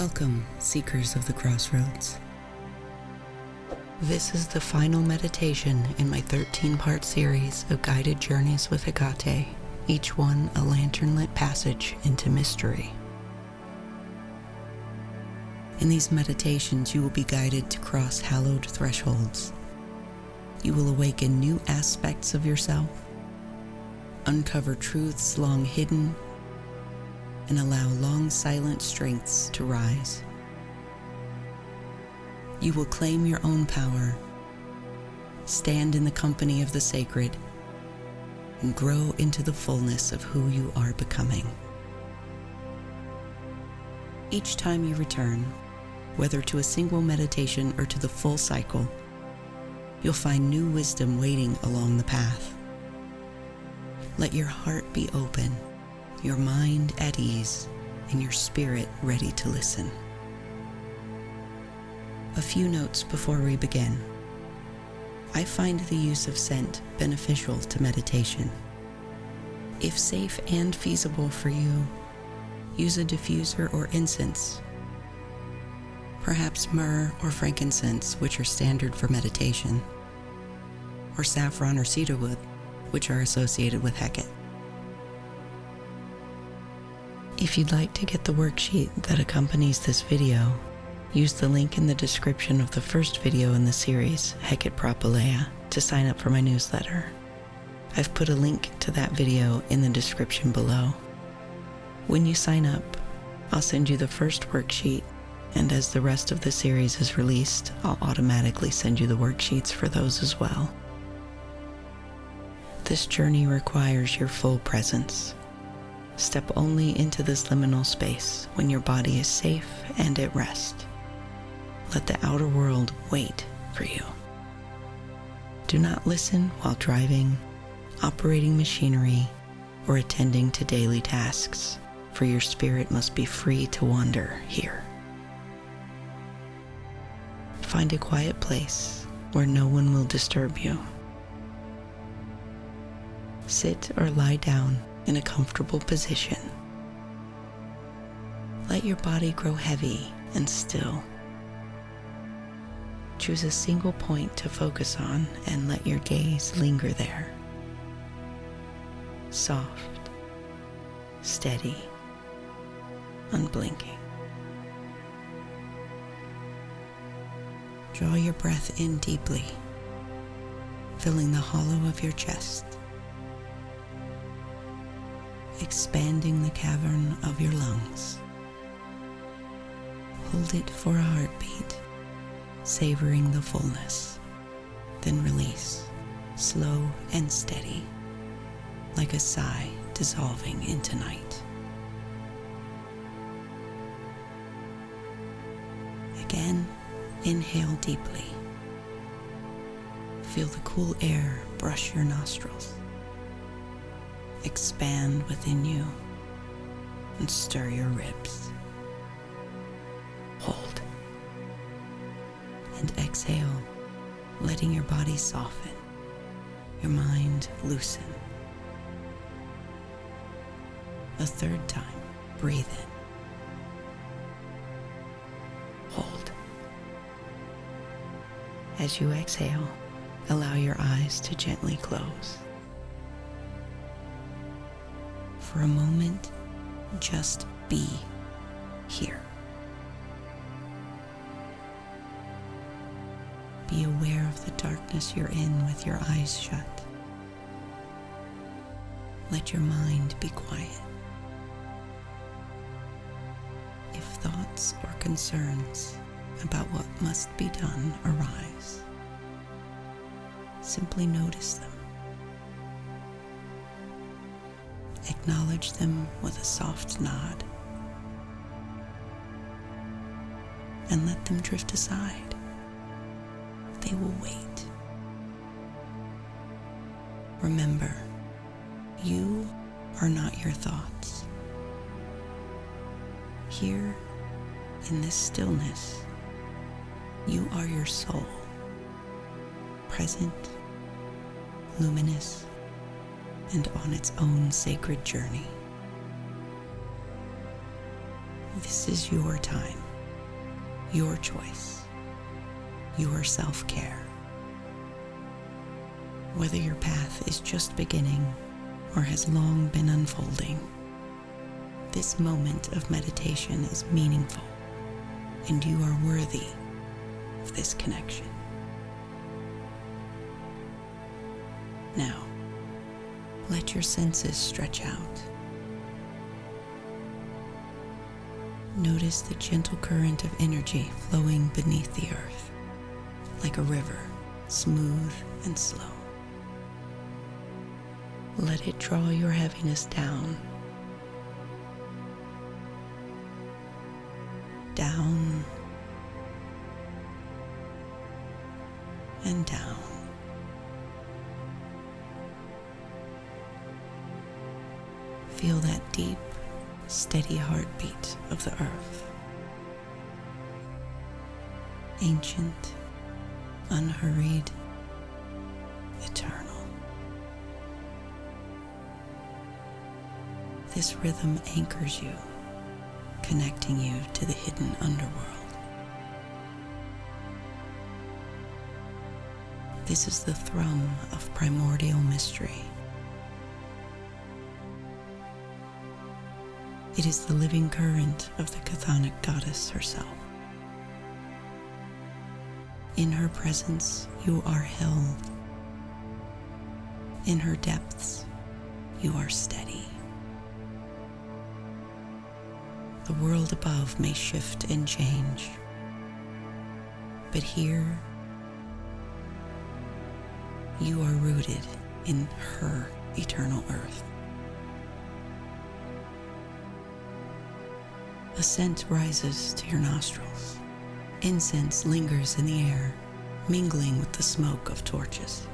Welcome, seekers of the crossroads. This is the final meditation in my 13-part series of guided journeys with Hekate, each one a lantern-lit passage into mystery. In these meditations, you will be guided to cross hallowed thresholds. You will awaken new aspects of yourself, uncover truths long hidden, and allow long silent strengths to rise. You will claim your own power, stand in the company of the sacred, and grow into the fullness of who you are becoming. Each time you return, whether to a single meditation or to the full cycle, you'll find new wisdom waiting along the path. Let your heart be open, your mind at ease, and your spirit ready to listen. A few notes before we begin. I find the use of scent beneficial to meditation. If safe and feasible for you, use a diffuser or incense, perhaps myrrh or frankincense, which are standard for meditation, or saffron or cedarwood, which are associated with Hekate. If you'd like to get the worksheet that accompanies this video, use the link in the description of the first video in the series, Hekate Anima, to sign up for my newsletter. I've put a link to that video in the description below. When you sign up, I'll send you the first worksheet, and as the rest of the series is released, I'll automatically send you the worksheets for those as well. This journey requires your full presence. Step only into this liminal space when your body is safe and at rest. Let the outer world wait for you. Do not listen while driving, operating machinery, or attending to daily tasks, for your spirit must be free to wander here. Find a quiet place where no one will disturb you. Sit or lie down in a comfortable position. Let your body grow heavy and still. Choose a single point to focus on and let your gaze linger there. Soft, steady, unblinking. Draw your breath in deeply, filling the hollow of your chest, expanding the cavern of your lungs. Hold it for a heartbeat, savoring the fullness. Then release, slow and steady, like a sigh dissolving into night. Again, inhale deeply. Feel the cool air brush your nostrils. Expand within you and stir your ribs. Hold. And exhale, letting your body soften, your mind loosen. A third time, breathe in. Hold. As you exhale, allow your eyes to gently close. For a moment, just be here. Be aware of the darkness you're in with your eyes shut. Let your mind be quiet. If thoughts or concerns about what must be done arise, simply notice them. Acknowledge them with a soft nod and let them drift aside. They will wait. Remember, you are not your thoughts. Here, in this stillness, you are your soul, present, luminous, and on its own sacred journey. This is your time your choice, your self-care. Whether your path is just beginning or has long been unfolding, this moment of meditation is meaningful, and you are worthy of this connection. Now, let your senses stretch out. Notice the gentle current of energy flowing beneath the earth, like a river, smooth and slow. Let it draw your heaviness down, down, and down. Feel that deep, steady heartbeat of the earth. Ancient, unhurried, eternal. This rhythm anchors you, connecting you to the hidden underworld. This is the thrum of primordial mystery. It is the living current of the chthonic goddess herself. In her presence, you are held. In her depths, you are steady. The world above may shift and change, but here, you are rooted in her eternal earth. A scent rises to your nostrils. Incense lingers in the air, mingling with the smoke of torches.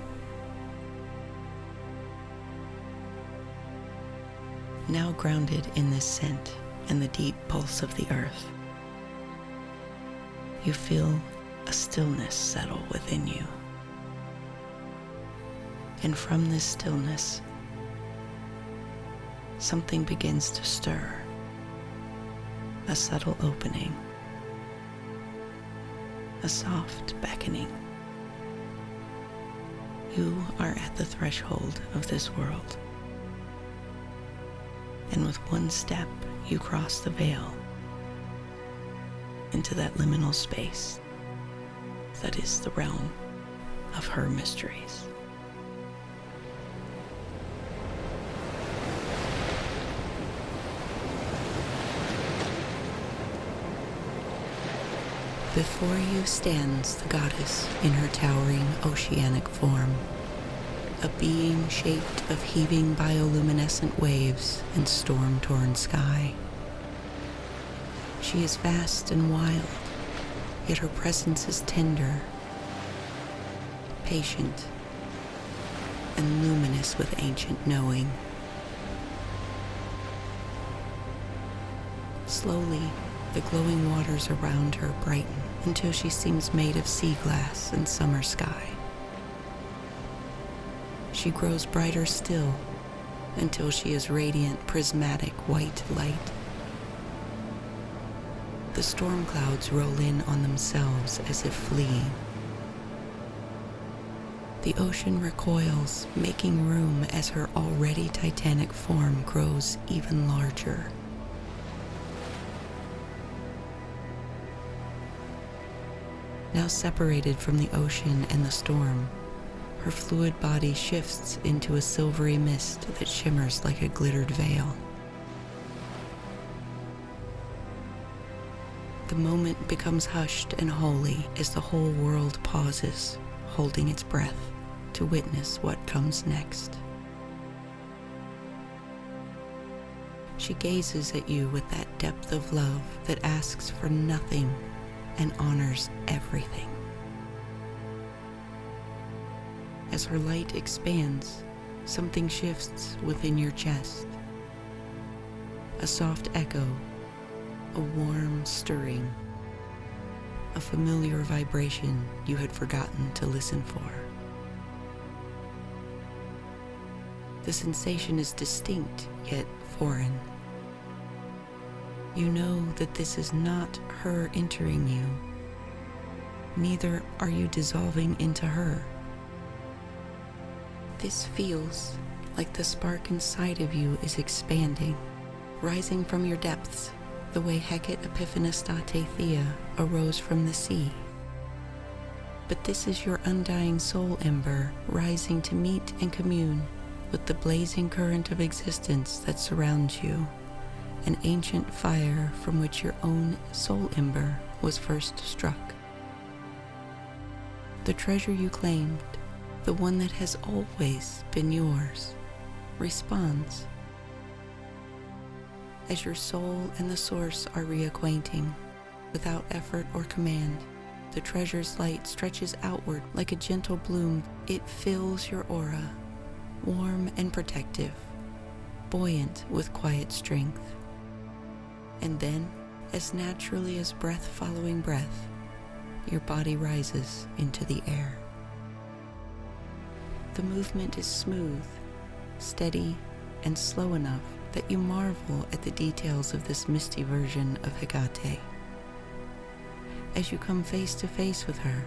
Now grounded in this scent and the deep pulse of the earth, you feel a stillness settle within you. And from this stillness, something begins to stir. A subtle opening, a soft beckoning. You are at the threshold of this world, and with one step you cross the veil into that liminal space that is the realm of her mysteries. Before you stands the goddess in her towering oceanic form, a being shaped of heaving bioluminescent waves and storm-torn sky. She is vast and wild, yet her presence is tender, patient, and luminous with ancient knowing. Slowly, the glowing waters around her brighten until she seems made of sea glass and summer sky. She grows brighter still until she is radiant, prismatic white light. The storm clouds roll in on themselves as if fleeing. The ocean recoils, making room as her already titanic form grows even larger. Now separated from the ocean and the storm, her fluid body shifts into a silvery mist that shimmers like a glittered veil. The moment becomes hushed and holy as the whole world pauses, holding its breath to witness what comes next. She gazes at you with that depth of love that asks for nothing and honors everything. As her light expands, something shifts within your chest. A soft echo, a warm stirring, a familiar vibration you had forgotten to listen for. The sensation is distinct yet foreign. You know that this is not her entering you, neither are you dissolving into her. This feels like the spark inside of you is expanding, rising from your depths, the way Hekate Anima arose from the sea. But this is your undying soul ember rising to meet and commune with the blazing current of existence that surrounds you, an ancient fire from which your own soul ember was first struck. The treasure you claimed, the one that has always been yours, responds. As your soul and the source are reacquainting, without effort or command, the treasure's light stretches outward like a gentle bloom. It fills your aura, warm and protective, buoyant with quiet strength. And then, as naturally as breath following breath, your body rises into the air. The movement is smooth, steady, and slow enough that you marvel at the details of this misty version of Hekate. As you come face to face with her,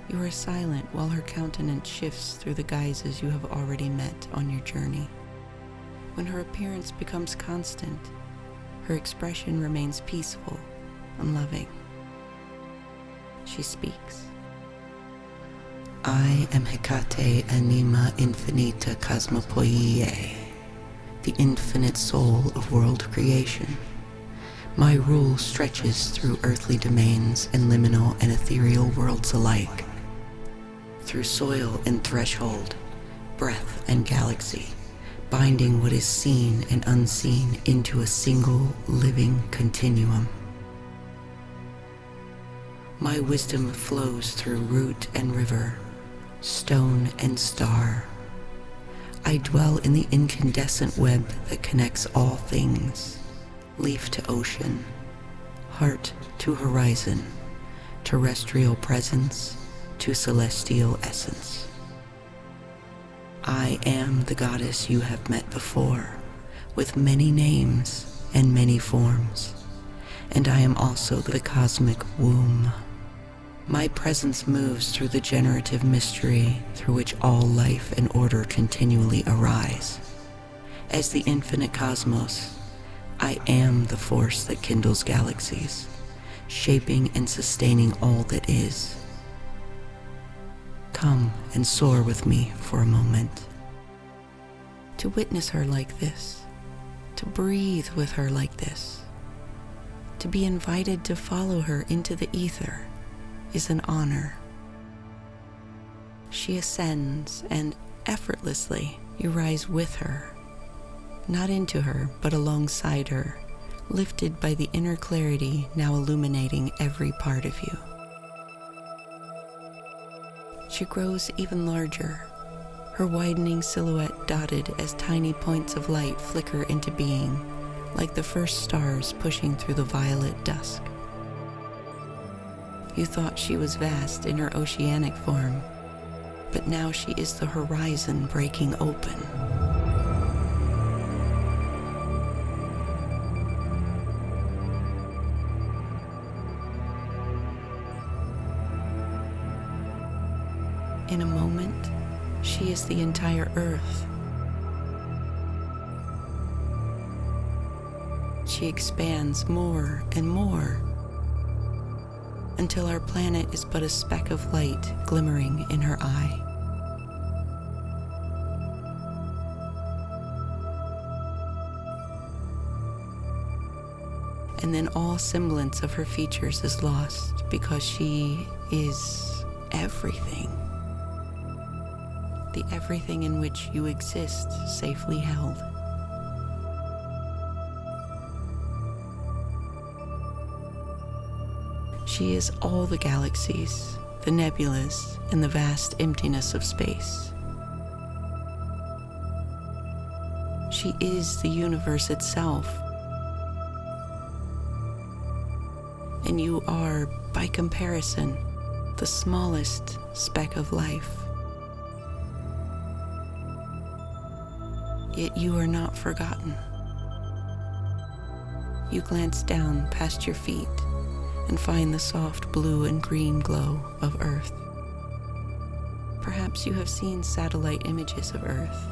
you are silent while her countenance shifts through the guises you have already met on your journey. When her appearance becomes constant, her expression remains peaceful and loving. She speaks. I am Hekate Anima Infinita Kosmopoeiae, the infinite soul of world creation. My rule stretches through earthly domains and liminal and ethereal worlds alike, through soil and threshold, breath and galaxy, binding what is seen and unseen into a single living continuum. My wisdom flows through root and river, stone and star. I dwell in the incandescent web that connects all things, leaf to ocean, heart to horizon, terrestrial presence to celestial essence. I am the goddess you have met before, with many names and many forms, and I am also the cosmic womb. My presence moves through the generative mystery through which all life and order continually arise. As the infinite cosmos, I am the force that kindles galaxies, shaping and sustaining all that is. Come and soar with me for a moment. To witness her like this, to breathe with her like this, to be invited to follow her into the ether is an honor. She ascends, and effortlessly you rise with her, not into her, but alongside her, lifted by the inner clarity now illuminating every part of you. She grows even larger, her widening silhouette dotted as tiny points of light flicker into being, like the first stars pushing through the violet dusk. You thought she was vast in her oceanic form, but now she is the horizon breaking open. In a moment, she is the entire Earth. She expands more and more, until our planet is but a speck of light glimmering in her eye. And then all semblance of her features is lost because she is everything. The everything in which you exist safely held. She is all the galaxies, the nebulas, and the vast emptiness of space. She is the universe itself. And you are, by comparison, the smallest speck of life. Yet you are not forgotten. You glance down past your feet and find the soft blue and green glow of Earth. Perhaps you have seen satellite images of Earth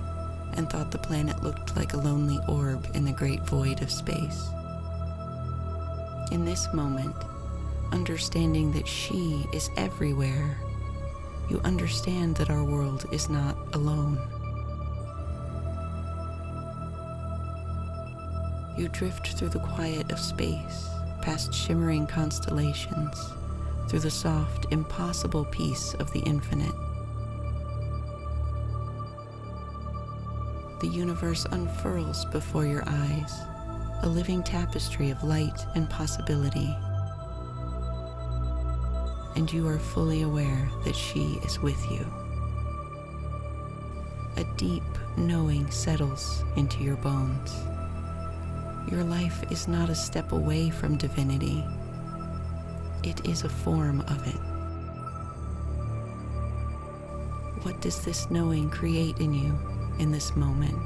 and thought the planet looked like a lonely orb in the great void of space. In this moment, understanding that she is everywhere, you understand that our world is not alone. You drift through the quiet of space, past shimmering constellations, through the soft, impossible peace of the infinite. The universe unfurls before your eyes, a living tapestry of light and possibility. And you are fully aware that she is with you. A deep knowing settles into your bones. Your life is not a step away from divinity. It is a form of it. What does this knowing create in you in this moment?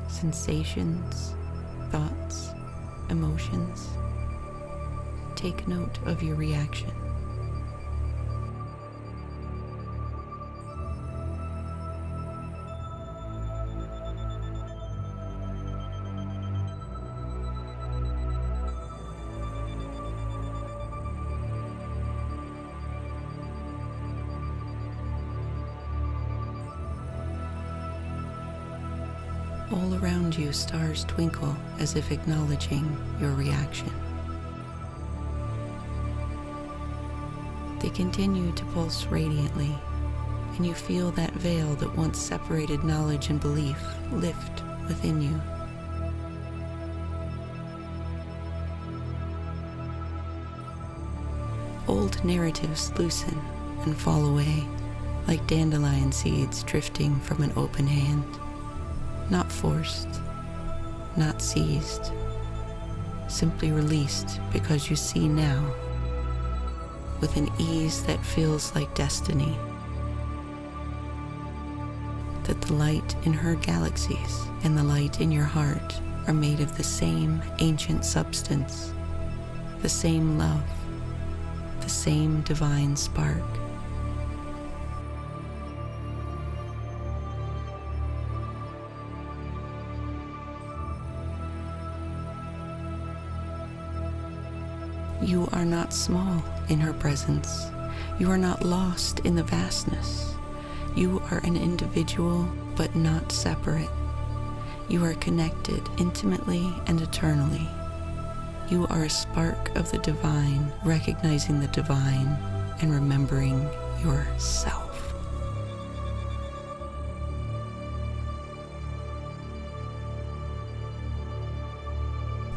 Sensations, thoughts, emotions. Take note of your reaction. All around you, stars twinkle as if acknowledging your reaction. They continue to pulse radiantly, and you feel that veil that once separated knowledge and belief lift within you. Old narratives loosen and fall away, like dandelion seeds drifting from an open hand. Not forced, not seized, simply released because you see now, with an ease that feels like destiny, that the light in her galaxies and the light in your heart are made of the same ancient substance, the same love, the same divine spark. You are not small in her presence. You are not lost in the vastness. You are an individual, but not separate. You are connected intimately and eternally. You are a spark of the divine, recognizing the divine and remembering yourself.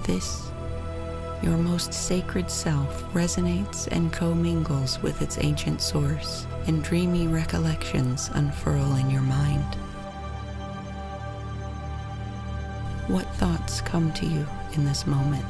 This, your most sacred self, resonates and commingles with its ancient source, and dreamy recollections unfurl in your mind. What thoughts come to you in this moment?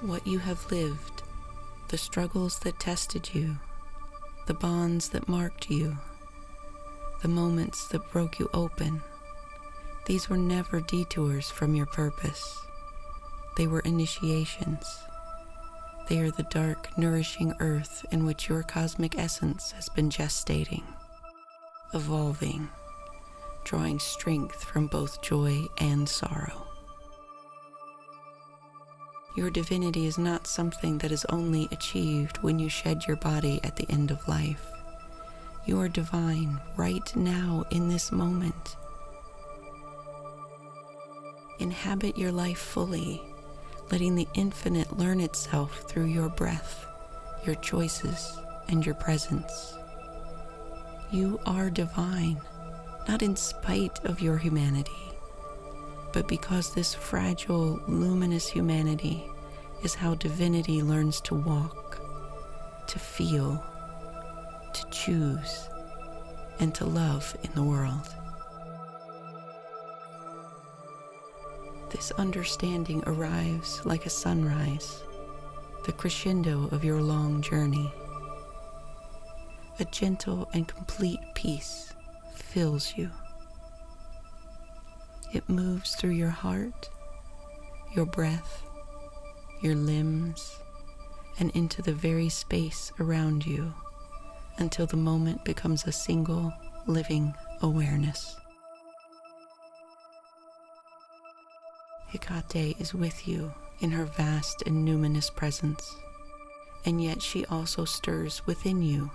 What you have lived, the struggles that tested you, the bonds that marked you, the moments that broke you open, these were never detours from your purpose. They were initiations. They are the dark, nourishing earth in which your cosmic essence has been gestating, evolving, drawing strength from both joy and sorrow. Your divinity is not something that is only achieved when you shed your body at the end of life. You are divine right now in this moment. Inhabit your life fully, letting the infinite learn itself through your breath, your choices, and your presence. You are divine, not in spite of your humanity, but because this fragile, luminous humanity is how divinity learns to walk, to feel, to choose, and to love in the world. This understanding arrives like a sunrise, the crescendo of your long journey. A gentle and complete peace fills you. It moves through your heart, your breath, your limbs, and into the very space around you until the moment becomes a single living awareness. Hekate is with you in her vast and luminous presence, and yet she also stirs within you,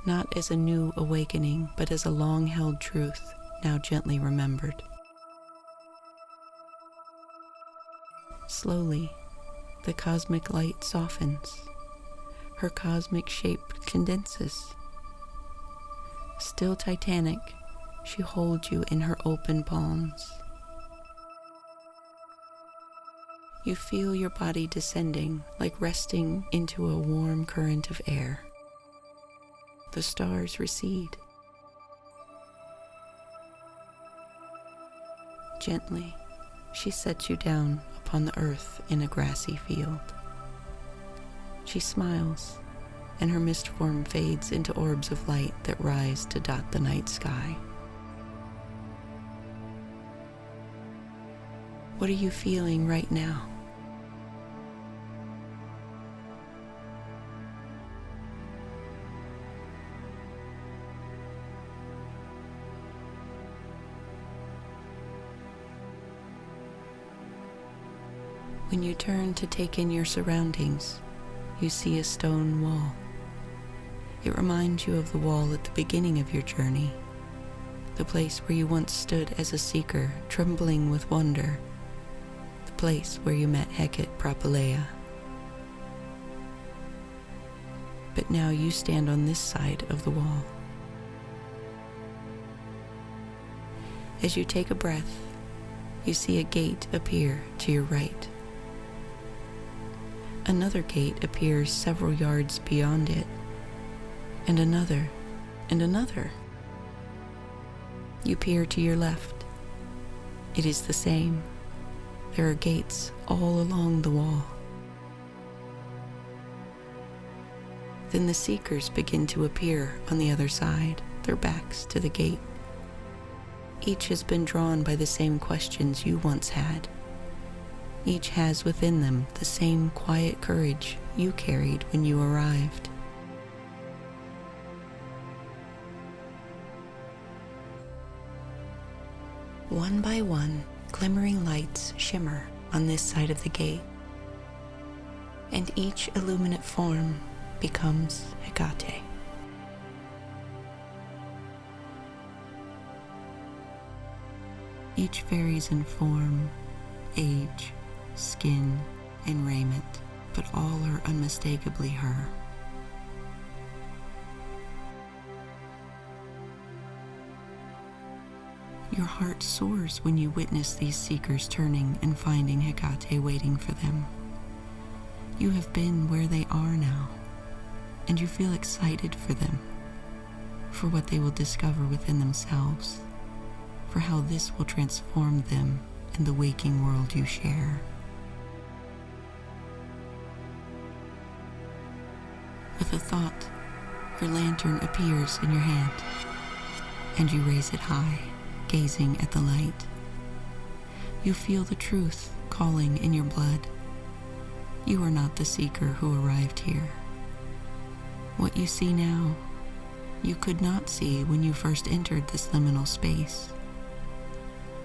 not as a new awakening, but as a long-held truth, now gently remembered. Slowly, the cosmic light softens. Her cosmic shape condenses. Still titanic, she holds you in her open palms. You feel your body descending, like resting into a warm current of air. The stars recede. Gently, she sets you down upon the earth in a grassy field. She smiles, and her mist form fades into orbs of light that rise to dot the night sky. What are you feeling right now? When you turn to take in your surroundings, you see a stone wall. It reminds you of the wall at the beginning of your journey, the place where you once stood as a seeker, trembling with wonder, the place where you met Hekate Anima. But now you stand on this side of the wall. As you take a breath, you see a gate appear to your right. Another gate appears several yards beyond it, and another, and another. You peer to your left. It is the same. There are gates all along the wall. Then the seekers begin to appear on the other side, their backs to the gate. Each has been drawn by the same questions you once had. Each has within them the same quiet courage you carried when you arrived. One by one, glimmering lights shimmer on this side of the gate, and each illuminate form becomes Hekate. Each varies in form, age, skin, and raiment, but all are unmistakably her. Your heart soars when you witness these seekers turning and finding Hekate waiting for them. You have been where they are now, and you feel excited for them, for what they will discover within themselves, for how this will transform them in the waking world you share. With a thought, your lantern appears in your hand, and you raise it high, gazing at the light. You feel the truth calling in your blood. You are not the seeker who arrived here. What you see now, you could not see when you first entered this liminal space.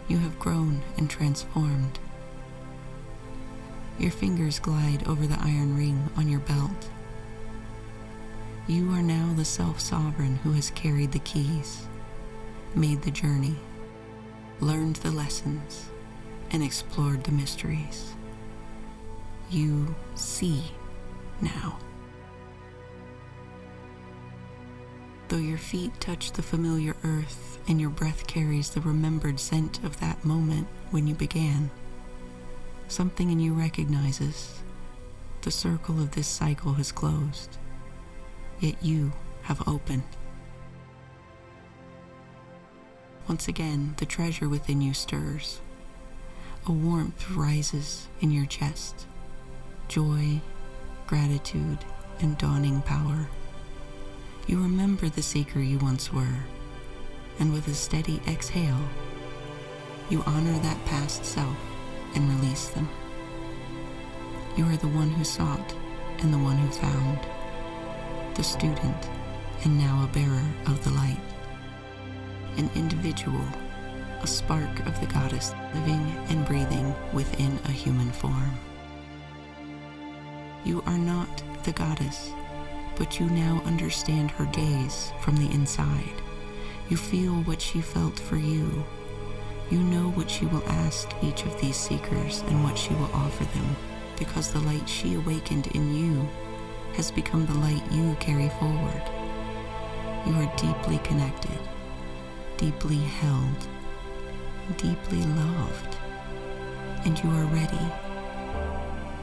You have grown and transformed. Your fingers glide over the iron ring on your belt. You are now the self-sovereign who has carried the keys, made the journey, learned the lessons, and explored the mysteries. You see now. Though your feet touch the familiar earth and your breath carries the remembered scent of that moment when you began, something in you recognizes the circle of this cycle has closed, yet you have opened. Once again, the treasure within you stirs. A warmth rises in your chest. Joy, gratitude, and dawning power. You remember the seeker you once were, and with a steady exhale, you honor that past self and release them. You are the one who sought and the one who found, the student and now a bearer of the light, an individual, a spark of the goddess living and breathing within a human form. You are not the goddess, but you now understand her gaze from the inside. You feel what she felt for you. You know what she will ask each of these seekers and what she will offer them, because the light she awakened in you has become the light you carry forward. You are deeply connected, deeply held, deeply loved, and you are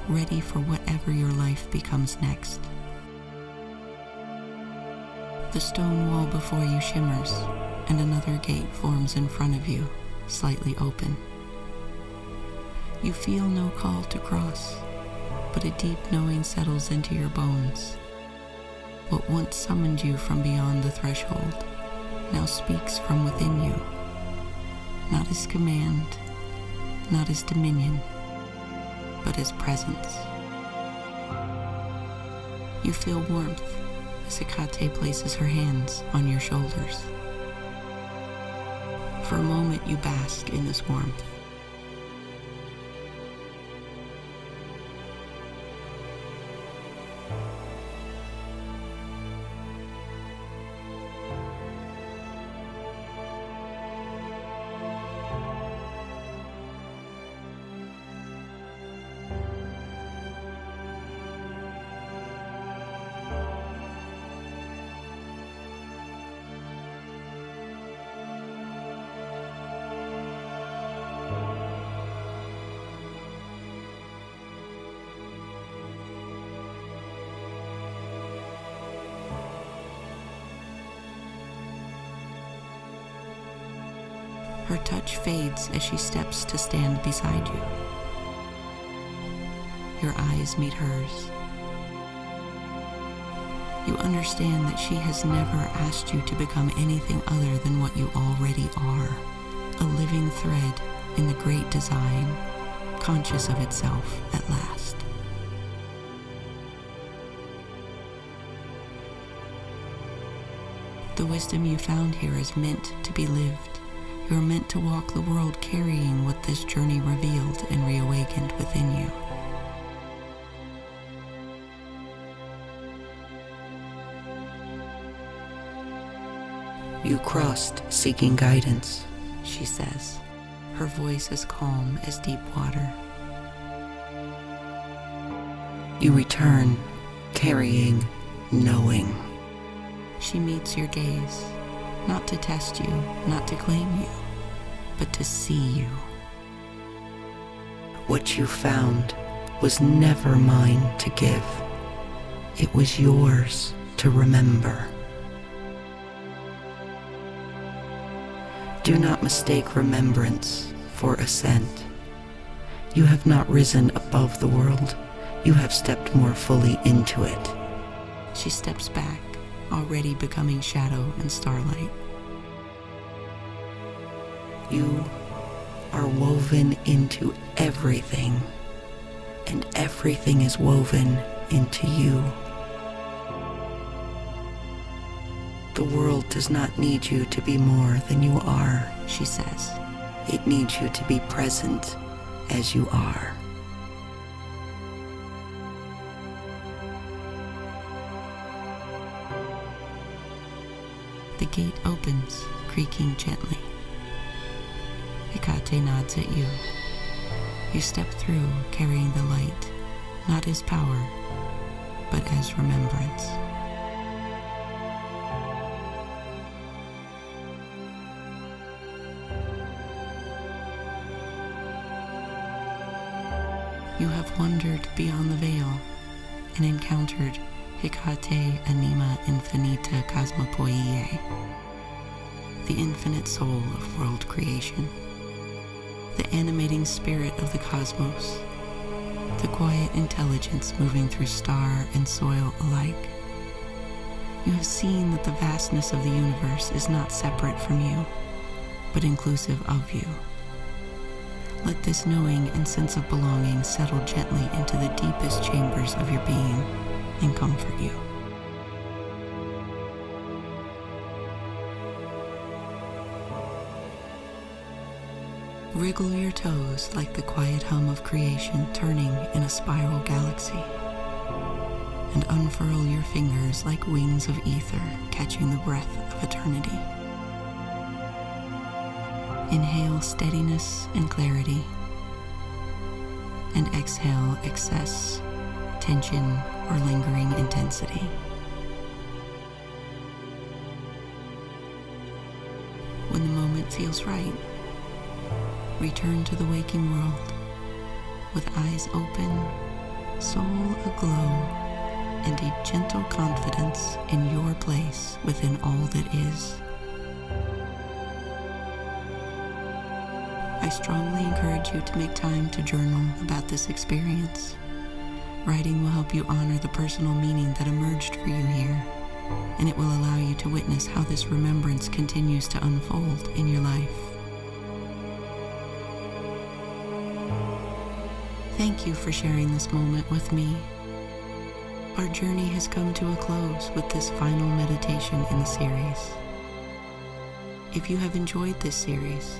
ready for whatever your life becomes next. The stone wall before you shimmers, and another gate forms in front of you, slightly open. You feel no call to cross, but a deep knowing settles into your bones. What once summoned you from beyond the threshold now speaks from within you, not as command, not as dominion, but as presence. You feel warmth as Hekate places her hands on your shoulders. For a moment you bask in this warmth. Her touch fades as she steps to stand beside you. Your eyes meet hers. You understand that she has never asked you to become anything other than what you already are, a living thread in the great design, conscious of itself at last. The wisdom you found here is meant to be lived. You are meant to walk the world carrying what this journey revealed and reawakened within you. You crossed seeking guidance, she says, her voice as calm as deep water. You return carrying knowing. She meets your gaze, not to test you, not to claim you, but to see you. What you found was never mine to give. It was yours to remember. Do not mistake remembrance for ascent. You have not risen above the world. You have stepped more fully into it. She steps back, already becoming shadow and starlight. You are woven into everything, and everything is woven into you. The world does not need you to be more than you are, she says. It needs you to be present as you are. The gate opens, creaking gently. Hekate nods at you. You step through, carrying the light, not as power, but as remembrance. You have wandered beyond the veil and encountered Hekate Anima Infinita Kosmopoeiae, the infinite soul of world creation, the animating spirit of the cosmos, the quiet intelligence moving through star and soil alike. You have seen that the vastness of the universe is not separate from you, but inclusive of you. Let this knowing and sense of belonging settle gently into the deepest chambers of your being and comfort you. Wriggle your toes like the quiet hum of creation turning in a spiral galaxy, and unfurl your fingers like wings of ether catching the breath of eternity. Inhale steadiness and clarity, and exhale excess, tension, or lingering intensity. When the moment feels right, return to the waking world with eyes open, soul aglow, and a gentle confidence in your place within all that is. I strongly encourage you to make time to journal about this experience. Writing will help you honor the personal meaning that emerged for you here, and it will allow you to witness how this remembrance continues to unfold in your life. Thank you for sharing this moment with me. Our journey has come to a close with this final meditation in the series. If you have enjoyed this series,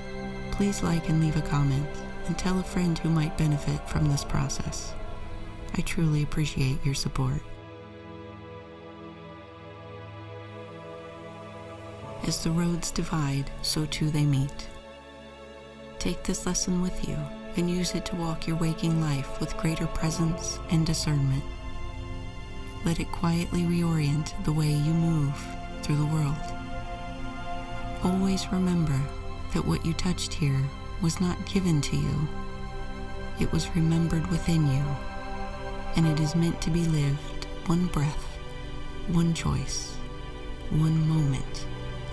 please like and leave a comment and tell a friend who might benefit from this process. I truly appreciate your support. As the roads divide, so too they meet. Take this lesson with you and use it to walk your waking life with greater presence and discernment. Let it quietly reorient the way you move through the world. Always remember that what you touched here was not given to you. It was remembered within you, and it is meant to be lived one breath, one choice, one moment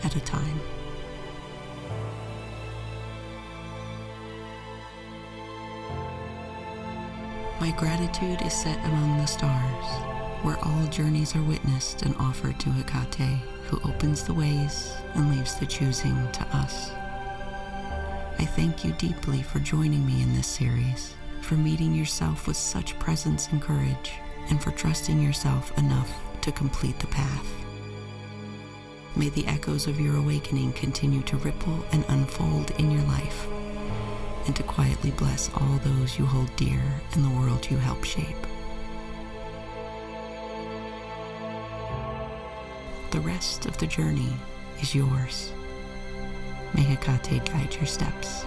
at a time. My gratitude is set among the stars, where all journeys are witnessed and offered to Hekate, who opens the ways and leaves the choosing to us. I thank you deeply for joining me in this series, for meeting yourself with such presence and courage, and for trusting yourself enough to complete the path. May the echoes of your awakening continue to ripple and unfold in your life, and to quietly bless all those you hold dear in the world you help shape. The rest of the journey is yours. May Hekate guide your steps.